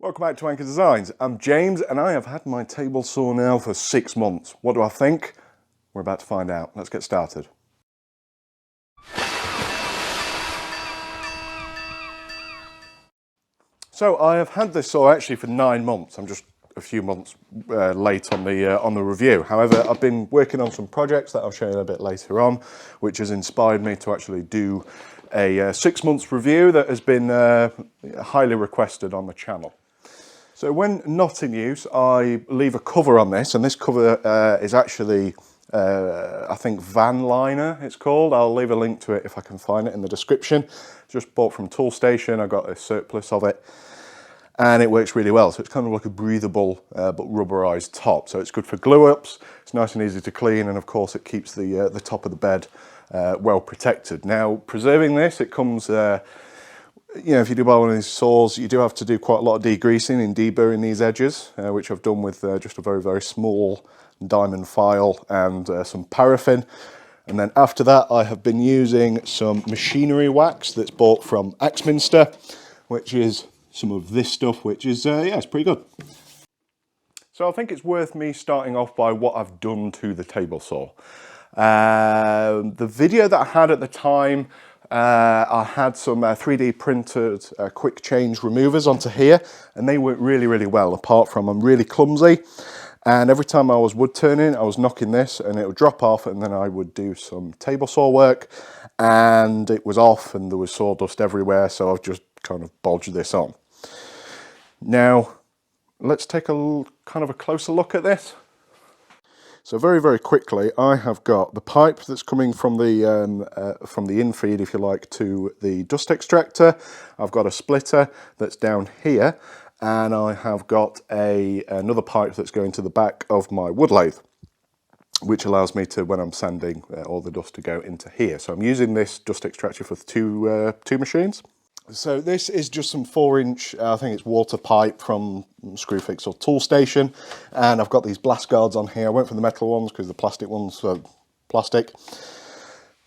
Welcome back to Anchor Designs. I'm James and I have had my table saw now for 6 months. What do I think? We're about to find out. Let's get started. So I have had this saw actually for 9 months. I'm just a few months late on the review. However, I've been working on some projects that I'll show you a bit later on, which has inspired me to actually do a 6 months review that has been highly requested on the channel. So when not in use, I leave a cover on this, and this cover is actually, I think, van liner it's called. I'll leave a link to it if I can find it in the description. Just bought from Toolstation. I got a surplus of it, and it works really well. So it's kind of like a breathable but rubberized top. So it's good for glue ups. It's nice and easy to clean, and of course it keeps the top of the bed well protected. Now, preserving this, it comes. You know, if you do buy one of these saws, you do have to do quite a lot of degreasing and deburring these edges, which I've done with just a very, very small diamond file and some paraffin. And then after that, I have been using some machinery wax that's bought from Axminster, which is some of this stuff, which is, yeah, it's pretty good. So I think it's worth me starting off by what I've done to the table saw. The video that I had at the time, I had some 3D printed quick change removers onto here, and they work really, really well, apart from I'm really clumsy, and every time I was wood turning, I was knocking this and it would drop off, and then I would do some table saw work and it was off and there was sawdust everywhere, so I've just kind of bodged this on. Now, let's take a kind of a closer look at this. So very, very quickly, I have got the pipe that's coming from the infeed, if you like, to the dust extractor. I've got a splitter that's down here, and I have got another pipe that's going to the back of my wood lathe, which allows me to, when I'm sanding, all the dust to go into here. So I'm using this dust extractor for two machines. So this is just some 4-inch, I think it's water pipe from Screwfix or Toolstation, and I've got these blast guards on here. I went for the metal ones because the plastic ones are plastic.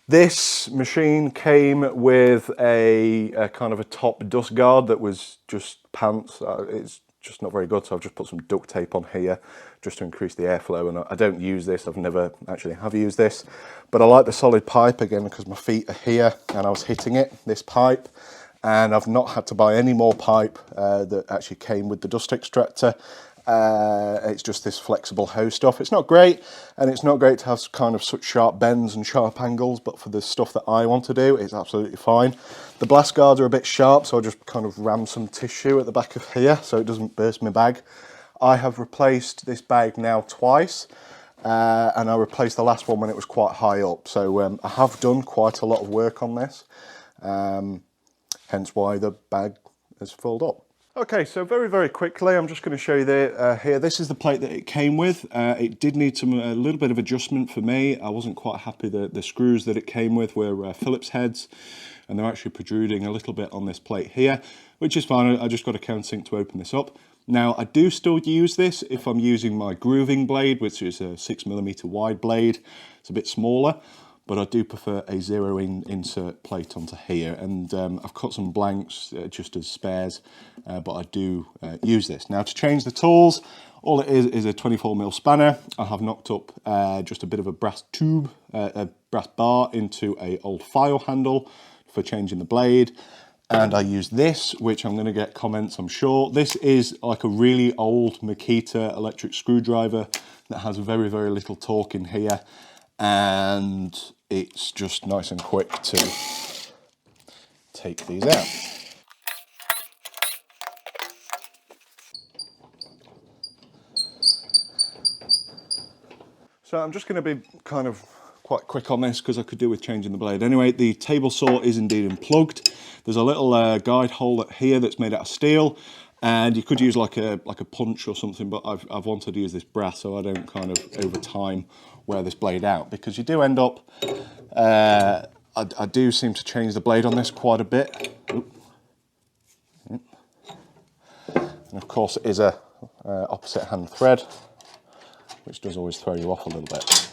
This machine came with a kind of a top dust guard that was just pants. It's just not very good, so I've just put some duct tape on here just to increase the airflow, and I don't use this. I've never actually have used this, but I like the solid pipe again because my feet are here and I was hitting it, this pipe. And I've not had to buy any more pipe that actually came with the dust extractor. It's just this flexible hose stuff. It's not great, and it's not great to have kind of such sharp bends and sharp angles, but for the stuff that I want to do, it's absolutely fine. The blast guards are a bit sharp, so I just kind of ram some tissue at the back of here so it doesn't burst my bag. I have replaced this bag now twice, and I replaced the last one when it was quite high up. So I have done quite a lot of work on this. Hence why the bag is filled up. Okay, so very, very quickly, I'm just going to show you here. This is the plate that it came with. It did need a little bit of adjustment for me. I wasn't quite happy that the screws that it came with were Phillips heads, and they're actually protruding a little bit on this plate here, which is fine. I just got a countersink to open this up. Now, I do still use this if I'm using my grooving blade, which is a 6mm wide blade. It's a bit smaller, but I do prefer a 0 insert plate onto here, and I've cut some blanks just as spares, but I do use this. Now, to change the tools, all it is a 24mm spanner. I have knocked up just a bit of a brass tube, a brass bar into a old file handle for changing the blade, and I use this, which I'm going to get comments, I'm sure. This is like a really old Makita electric screwdriver that has very, very little torque in here, and it's just nice and quick to take these out. So I'm just going to be kind of quite quick on this because I could do with changing the blade. Anyway, the table saw is indeed unplugged. There's a little guide hole here that's made out of steel, and you could use like a punch or something, but I've wanted to use this brass so I don't kind of over time wear this blade out, because you do end up, I do seem to change the blade on this quite a bit. And of course it is a opposite hand thread, which does always throw you off a little bit.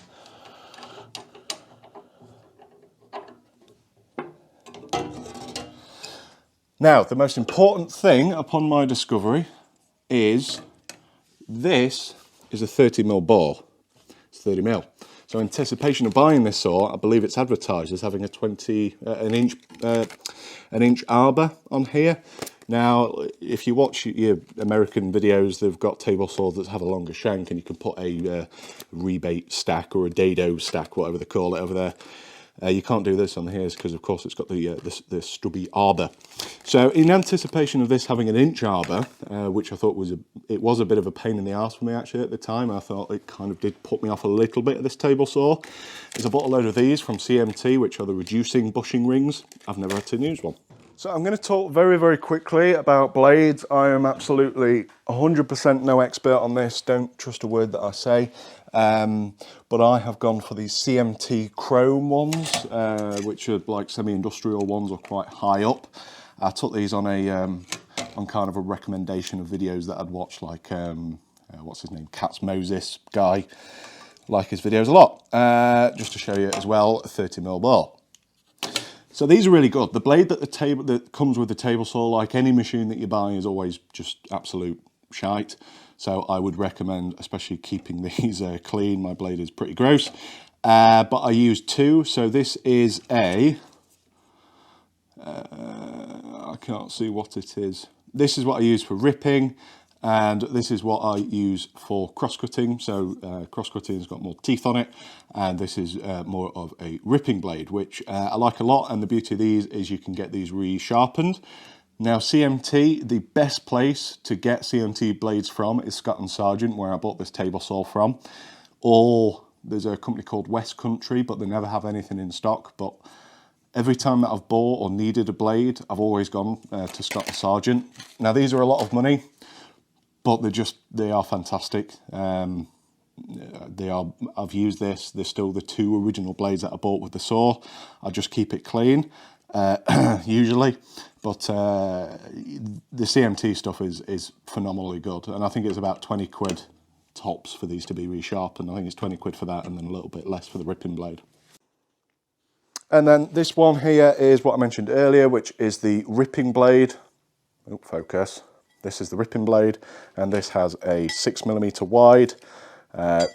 Now, the most important thing upon my discovery is this is a 30mm bore. It's 30mm. So in anticipation of buying this saw, I believe it's advertised as having an inch arbor on here. Now, if you watch your American videos, they've got table saws that have a longer shank, and you can put a rebate stack or a dado stack, whatever they call it, over there. You can't do this on here because, of course, it's got the stubby arbor. So, in anticipation of this having an inch arbor, which I thought was a bit of a pain in the arse for me actually at the time. I thought it kind of did put me off a little bit of this table saw. Is I bought a load of these from CMT, which are the reducing bushing rings. I've never had to use one. So I'm going to talk very, very quickly about blades. I am absolutely 100% no expert on this. Don't trust a word that I say. But I have gone for these CMT chrome ones, which are like semi-industrial ones or quite high up. I took these on on kind of a recommendation of videos that I'd watched, like what's his name, Katz Moses guy. Like his videos a lot. Just to show you as well, a 30mm bore. So these are really good. The blade that comes with the table saw, like any machine that you buy, is always just absolute shite. So I would recommend, especially keeping these clean. My blade is pretty gross, but I use two. So this is I can't see what it is. This is what I use for ripping, and this is what I use for cross-cutting. So cross-cutting has got more teeth on it, and this is more of a ripping blade, which I like a lot. And the beauty of these is you can get these re-sharpened. Now CMT, the best place to get CMT blades from is Scott & Sargent, where I bought this table saw from. Or there's a company called West Country, but they never have anything in stock. But every time that I've bought or needed a blade, I've always gone to Scott & Sargent. Now these are a lot of money, but they are fantastic. I've used this. They're still the two original blades that I bought with the saw. I just keep it clean, usually. But the CMT stuff is phenomenally good. And I think it's about 20 quid tops for these to be resharpened. I think it's 20 quid for that, and then a little bit less for the ripping blade. And then this one here is what I mentioned earlier, which is the ripping blade. Oh, focus. This is the ripping blade, and this has a 6mm wide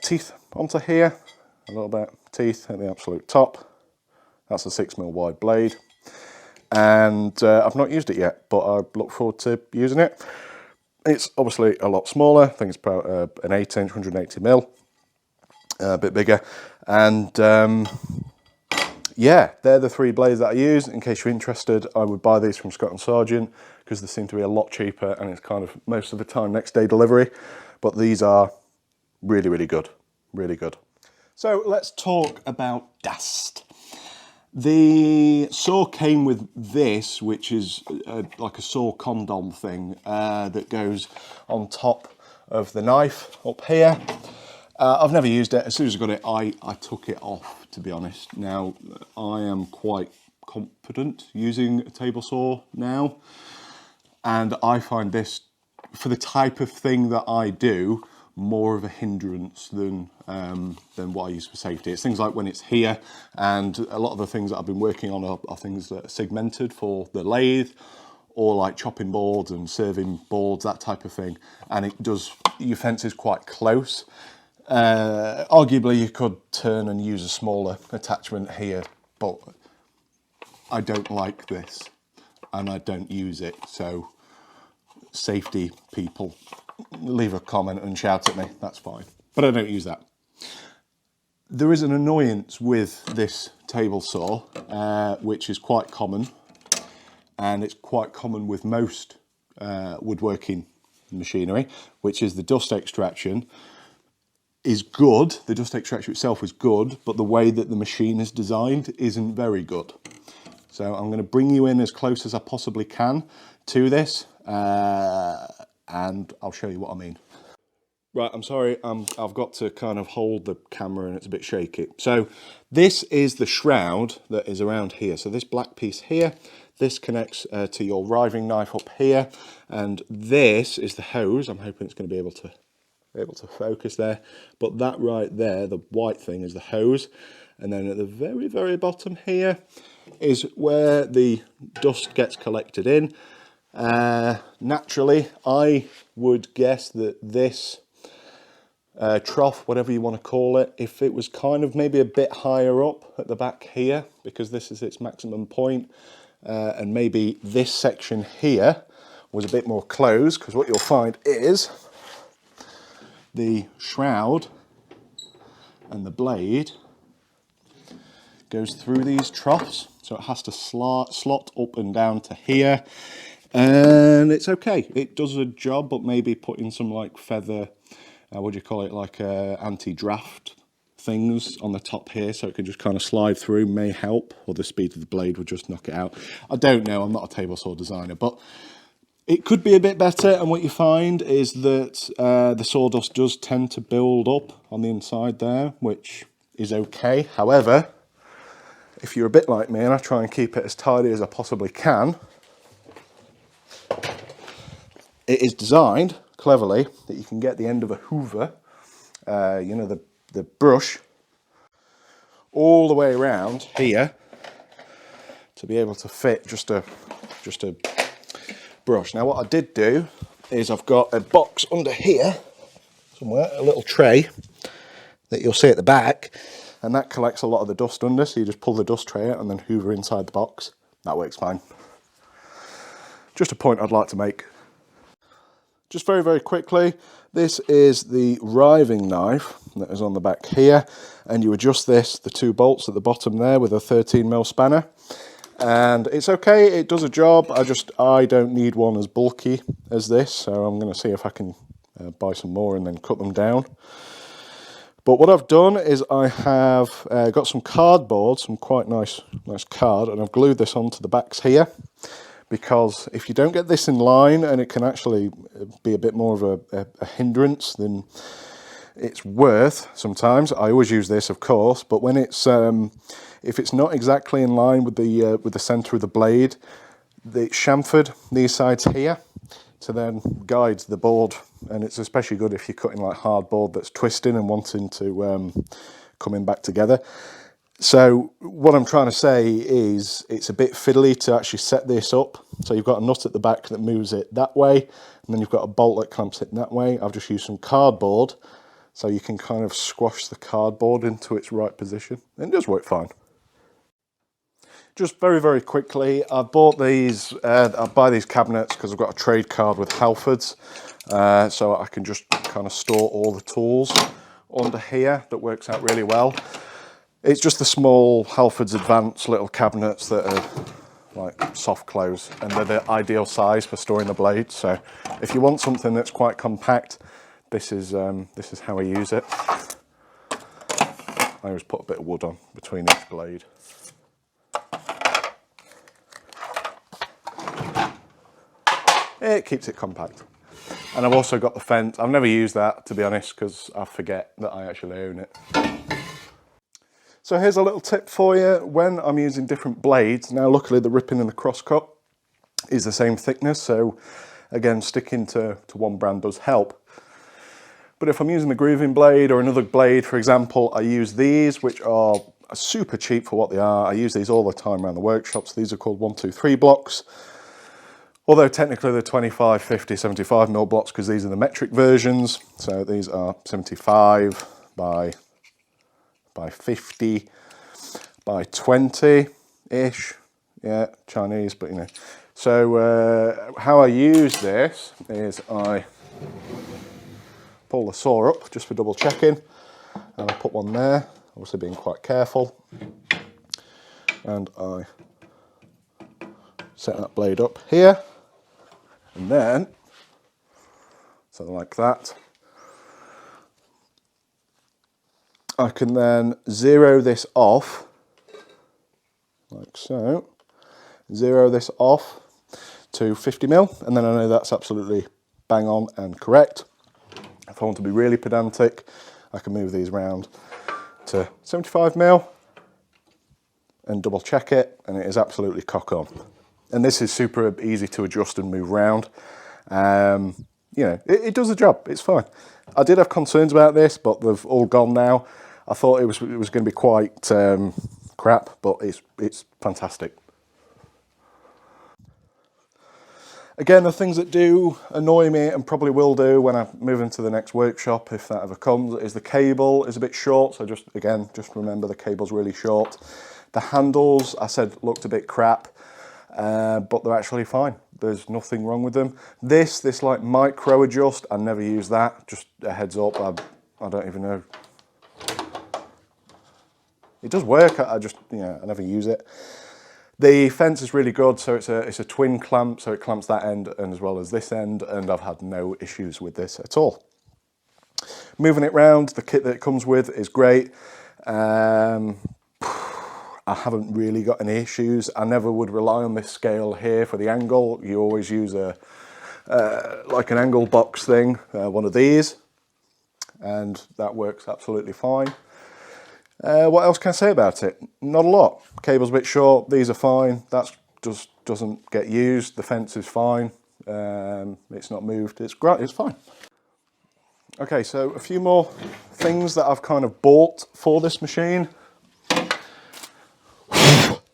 teeth onto here, a little bit teeth at the absolute top. That's a 6mm wide blade, and I've not used it yet, but I look forward to using it. It's obviously a lot smaller. I think it's about an 8-inch, 180mm, a bit bigger, and yeah, they're the three blades that I use. In case you're interested, I would buy these from Scott & Sargent because they seem to be a lot cheaper, and it's kind of most of the time next day delivery. But these are really, really good, really good. So let's talk about dust. The saw came with this, which is like a saw condom thing that goes on top of the knife up here. I've never used it. As soon as I got it, I took it off, to be honest. Now, I am quite confident using a table saw now, and I find this, for the type of thing that I do, more of a hindrance than what I use for safety. It's things like when it's here, and a lot of the things that I've been working on are things that are segmented for the lathe, or like chopping boards and serving boards, that type of thing. And your fence is quite close. Arguably you could turn and use a smaller attachment here, but I don't like this and I don't use it. So safety people, leave a comment and shout at me, that's fine, but I don't use that. There is an annoyance with this table saw, which is quite common, and it's quite common with most woodworking machinery, which is the dust extraction is good. The dust extraction itself is good, but the way that the machine is designed isn't very good. So I'm going to bring you in as close as I possibly can to this, and I'll show you what I mean. Right, I'm sorry, I've got to kind of hold the camera and it's a bit shaky. So this is the shroud that is around here. So this black piece here, this connects to your riving knife up here, and this is the hose. I'm hoping it's going to be able to focus there, but that right there, the white thing, is the hose. And then at the very, very bottom here is where the dust gets collected in. Naturally, I would guess that this trough, whatever you want to call it, if it was kind of maybe a bit higher up at the back here, because this is its maximum point, and maybe this section here was a bit more closed, because what you'll find is the shroud and the blade goes through these troughs, so it has to slot up and down to here, and it's okay. It does a job, but maybe putting some like feather, what do you call it, like anti-draft things on the top here, so it can just kind of slide through, may help, or the speed of the blade would just knock it out. I don't know, I'm not a table saw designer, but it could be a bit better. And what you find is that the sawdust does tend to build up on the inside there, which is okay. However, if you're a bit like me and I try and keep it as tidy as I possibly can, it is designed cleverly that you can get the end of a hoover, you know, the brush, all the way around here to be able to fit just a brush. Now what I did do is I've got a box under here somewhere, a little tray that you'll see at the back, and that collects a lot of the dust under, so you just pull the dust tray out and then hoover inside the box. That works fine. Just a point I'd like to make. Just very, very quickly, this is the riving knife that is on the back here, and you adjust this, the two bolts at the bottom there, with a 13mm spanner, and it's okay, it does a job. I don't need one as bulky as this, so I'm going to see if I can buy some more and then cut them down. But what I've done is I have got some cardboard, some quite nice card, and I've glued this onto the backs here, because if you don't get this in line, and it can actually be a bit more of a hindrance than it's worth sometimes. I always use this, of course, but when it's if it's not exactly in line with the center of the blade, it's chamfered these sides here to then guide the board, and it's especially good if you're cutting like hard board that's twisting and wanting to coming back together. So what I'm trying to say is it's a bit fiddly to actually set this up. So you've got a nut at the back that moves it that way, and then you've got a bolt that clamps it that way. I've just used some cardboard so you can kind of squash the cardboard into its right position, and it does work fine. Just very, very quickly, I bought these, I buy these cabinets because I've got a trade card with Halfords, so I can just kind of store all the tools under here. That works out really well. It's just the small Halfords Advanced little cabinets that are like soft close, and they're the ideal size for storing the blades. So if you want something that's quite compact, this is how I use it. I always put a bit of wood on between each blade. It keeps it compact. And I've also got the fence. I've never used that, to be honest, because I forget that I actually own it. So here's a little tip for you when I'm using different blades. Now luckily the ripping and the crosscut is the same thickness, so again sticking to one brand does help. But if I'm using the grooving blade or another blade, for example, I use these, which are super cheap for what they are. I use these all the time around the workshops. These are called 123 blocks. Although technically they're 25, 50, 75mm blocks, because these are the metric versions. So these are 75 by 50 by 20-ish. Yeah, Chinese, but you know. So how I use this is I pull the saw up just for double checking, and I put one there, obviously being quite careful, and I set that blade up here, and then, so like that, I can then zero this off, like so, zero this off to 50mm, and then I know that's absolutely bang on and correct. If I want to be really pedantic, I can move these around to 75mm and double check it, and it is absolutely cock on. And this is super easy to adjust and move around. You know, it does the job, it's fine. I did have concerns about this, but they've all gone now. I thought it was going to be quite crap, but it's fantastic. Again, the things that do annoy me and probably will do when I move into the next workshop, if that ever comes, is the cable is a bit short. So just remember the cable's really short. The handles, I said, looked a bit crap, but they're actually fine. There's nothing wrong with them. This like micro adjust, I never use that. Just a heads up, I don't even know. It does work, I never use it. The fence is really good, so it's a twin clamp, so it clamps that end and as well as this end, and I've had no issues with this at all. Moving it round, the kit that it comes with is great. I haven't really got any issues. I never would rely on this scale here for the angle. You always use like an angle box thing, one of these, and that works absolutely fine. What else can I say about it? Not a lot. Cable's a bit short, these are fine, that just doesn't get used, the fence is fine, it's not moved, it's great, it's fine. Okay, so a few more things that I've kind of bought for this machine,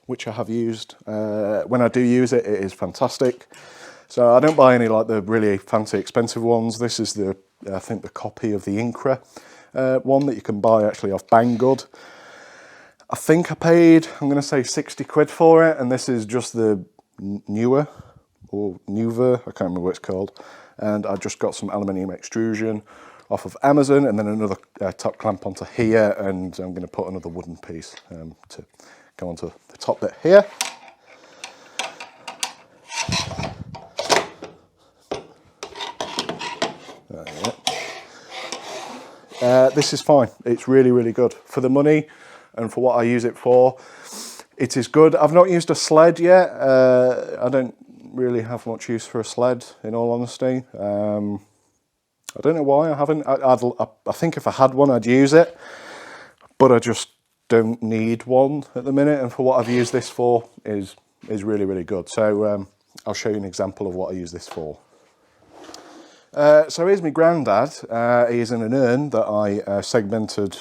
which I have used. When I do use it, it is fantastic. So I don't buy any like the really fancy expensive ones. This is I think the copy of the Incra one that you can buy actually off Banggood. I think I paid, I'm going to say 60 quid for it, and this is just the newer, or newer, I can't remember what it's called. And I just got some aluminium extrusion off of Amazon, and then another top clamp onto here, and I'm going to put another wooden piece to go onto the top bit here. This is fine. It's really, really good. For the money and for what I use it for, it is good. I've not used a sled yet. I don't really have much use for a sled, in all honesty. I don't know why I haven't. I think if I had one, I'd use it, but I just don't need one at the minute. And for what I've used this for is really, really good. So I'll show you an example of what I use this for. So here's my granddad. He is in an urn that I segmented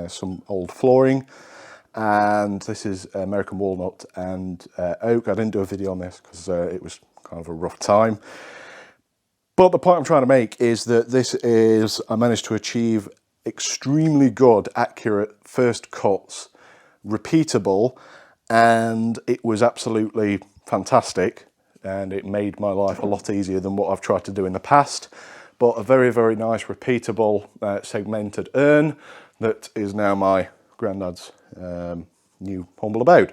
some old flooring, and this is American walnut and oak. I didn't do a video on this because it was kind of a rough time. But the point I'm trying to make is that I managed to achieve extremely good, accurate first cuts, repeatable, and it was absolutely fantastic. And it made my life a lot easier than what I've tried to do in the past. But a very, very nice, repeatable, segmented urn that is now my granddad's new humble abode.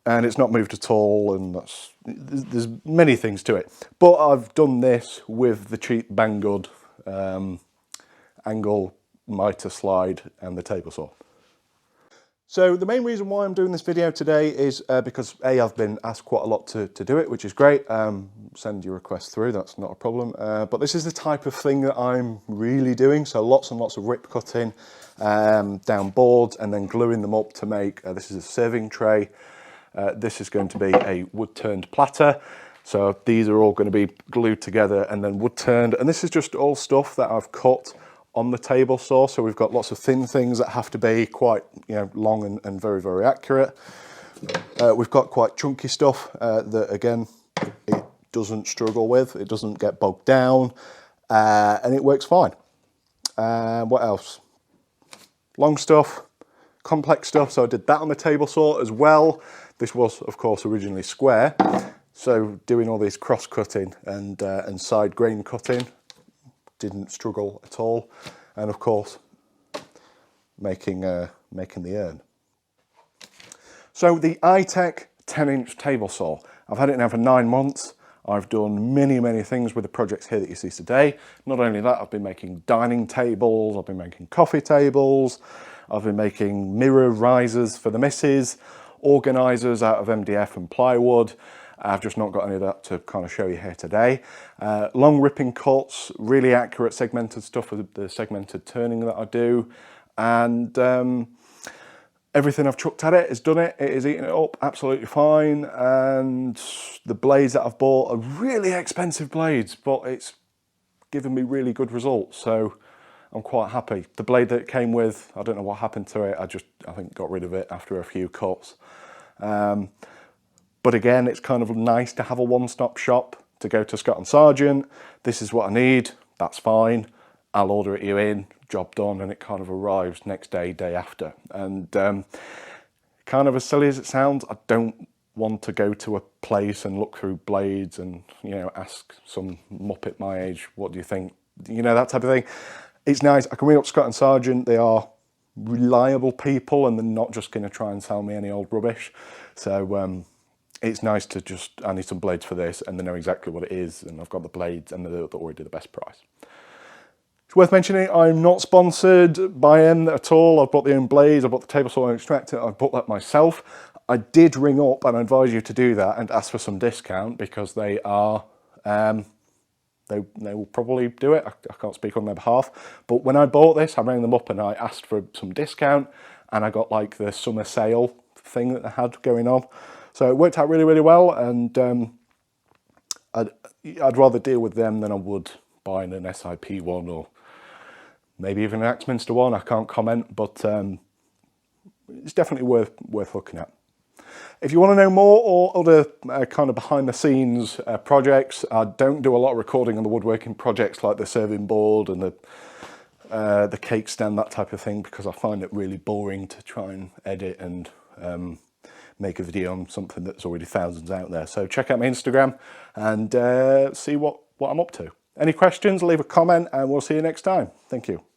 And it's not moved at all, and there's many things to it. But I've done this with the cheap Banggood angle mitre slide and the table saw. So the main reason why I'm doing this video today is because I've been asked quite a lot to do it, which is great. Send your request through, that's not a problem. But this is the type of thing that I'm really doing. So lots and lots of rip cutting down boards and then gluing them up to make, this is a serving tray. This is going to be a wood turned platter. So these are all going to be glued together and then wood turned. And this is just all stuff that I've cut on the table saw. So we've got lots of thin things that have to be quite long and very, very accurate. We've got quite chunky stuff that again it doesn't struggle with, it doesn't get bogged down, and it works fine. What else? Long stuff, complex stuff, so I did that on the table saw as well. This was of course originally square, so doing all this cross cutting and side grain cutting didn't struggle at all, and of course making the urn. So the ITECH 10-inch table saw, I've had it now for 9 months. I've done many things with the projects here that you see today. Not only that, I've been making dining tables, I've been making coffee tables, I've been making mirror risers for the missus, organisers out of MDF and plywood. I've just not got any of that to kind of show you here today. Long ripping cuts, really accurate segmented stuff with the segmented turning that I do. And everything I've chucked at it has done it. It is eating it up absolutely fine. And the blades that I've bought are really expensive blades, but it's given me really good results. So I'm quite happy. The blade that it came with, I don't know what happened to it. I think got rid of it after a few cuts. But again, it's kind of nice to have a one-stop shop to go to Scott and Sargent. This is what I need, that's fine. I'll order it you in, job done, and it kind of arrives next day, day after. And kind of as silly as it sounds, I don't want to go to a place and look through blades and, you know, ask some muppet my age, what do you think? You know, that type of thing. It's nice, I can ring up Scott and Sargent, they are reliable people and they're not just going to try and sell me any old rubbish. So it's nice to just, I need some blades for this, and they know exactly what it is, and I've got the blades and they're already the best price. It's worth mentioning, I'm not sponsored by them at all. I've bought the own blades, I've bought the table saw and extractor, I've bought that myself. I did ring up and advise you to do that and ask for some discount, because they are, they will probably do it. I can't speak on their behalf. But when I bought this, I rang them up and I asked for some discount, and I got like the summer sale thing that they had going on. So it worked out really, really well, and I'd rather deal with them than I would buying an SIP one, or maybe even an Axminster one. I can't comment, but it's definitely worth looking at. If you want to know more or other kind of behind the scenes projects, I don't do a lot of recording on the woodworking projects like the serving board and the cake stand, that type of thing, because I find it really boring to try and edit and make a video on something that's already thousands out there. So check out my Instagram and see what I'm up to. Any questions, leave a comment and we'll see you next time. Thank you.